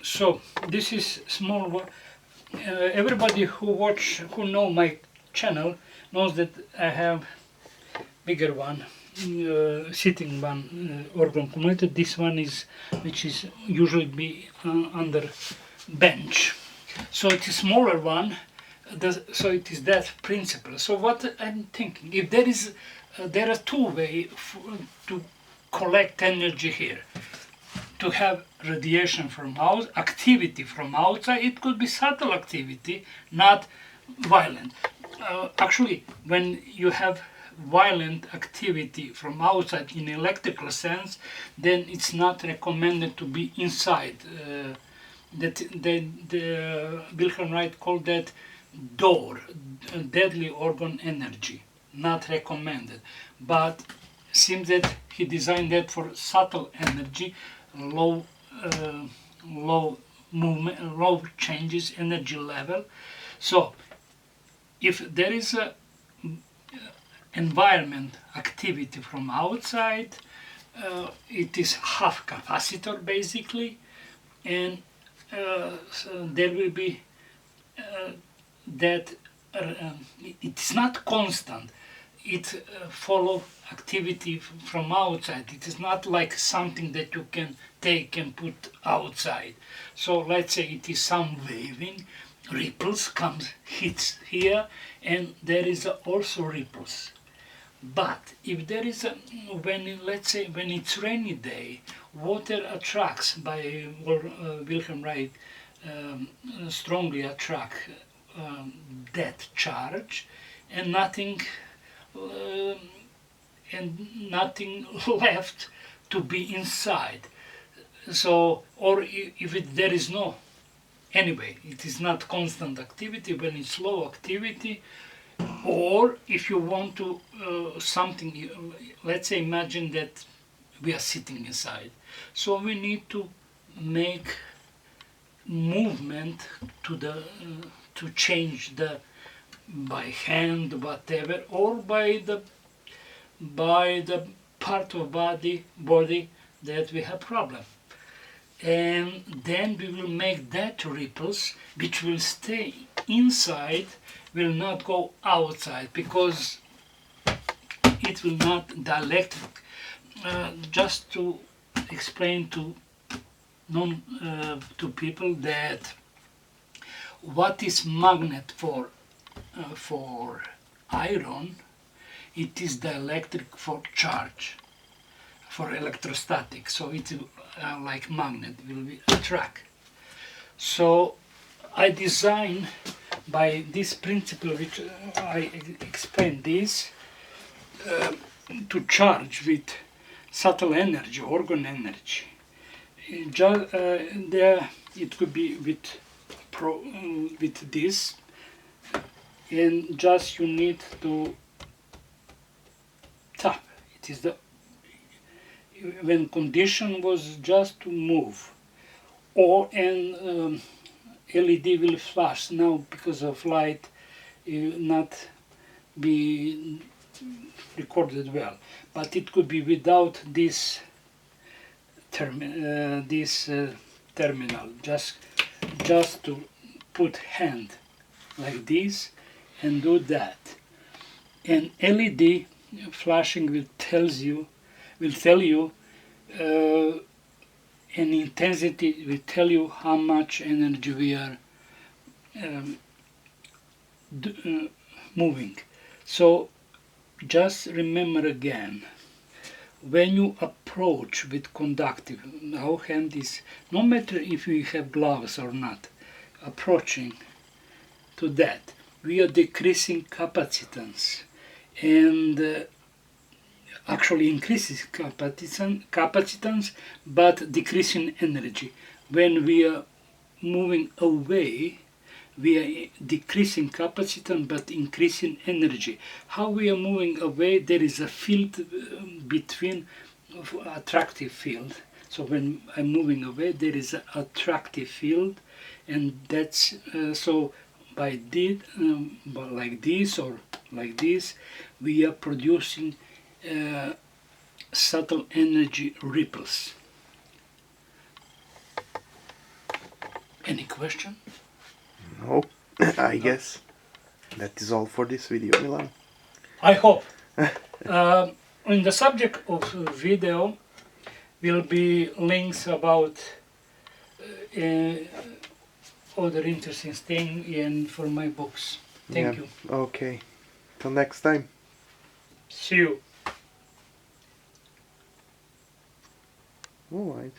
So this is small one. Everybody who know my channel knows that I have bigger one, sitting one, organ accumulator. This one is which is usually be under bench. So it is smaller one. So it is that principle. So what I'm thinking, if there are two ways to collect energy here. To have radiation from activity from outside, it could be subtle activity, not violent. Actually, when you have violent activity from outside in electrical sense, then it's not recommended to be inside. The Wilhelm Reich called that door, deadly organ energy, not recommended. But seems that he designed that for subtle energy, low low movement, low changes, energy level. So if there is a environment activity from outside, it is half capacitor basically, and so there will be that it's not constant. It follow activity from outside. It is not like something that you can take and put outside. So let's say it is some waving, ripples comes, hits here, and there is also ripples. But if there is a, let's say when it's rainy day, water attracts by Wilhelm Reich strongly attract that charge, and nothing uh, nothing left to be inside. So, or if there is no, anyway, it is not constant activity. When it's low activity, or if you want to something, let's say imagine that we are sitting inside, so we need to make movement to the to change the by hand whatever, or by the part of body that we have problem, and then we will make that ripples which will stay inside, will not go outside, because it will not dielectric. Just to explain to to people that what is magnet for iron, it is dielectric for charge, for electrostatic. So it like magnet will be attract. So I design by this principle which I explained this to charge with subtle energy, organ energy. There it could be with this, and just you need to tap. It is the when condition was just to move, or and LED will flash now because of light, not be recorded well, but it could be without this terminal, just to put hand like this and do that, and LED flashing will tell you and intensity will tell you how much energy we are moving. So just remember again, when you approach with conductive, our hand is, no matter if we have gloves or not, approaching to that, we are decreasing capacitance, and actually increases capacitance but decreasing energy. When we are moving away, we are decreasing capacitance but increasing energy. How we are moving away, there is a field between attractive field. So when I'm moving away, there is an attractive field, and that's so by like this or like this, we are producing subtle energy ripples. Any question? No, I guess that is all for this video, Milan. I hope. In the subject of video will be links about other interesting thing and for my books. Thank you. Okay. Till next time. See you. Alright.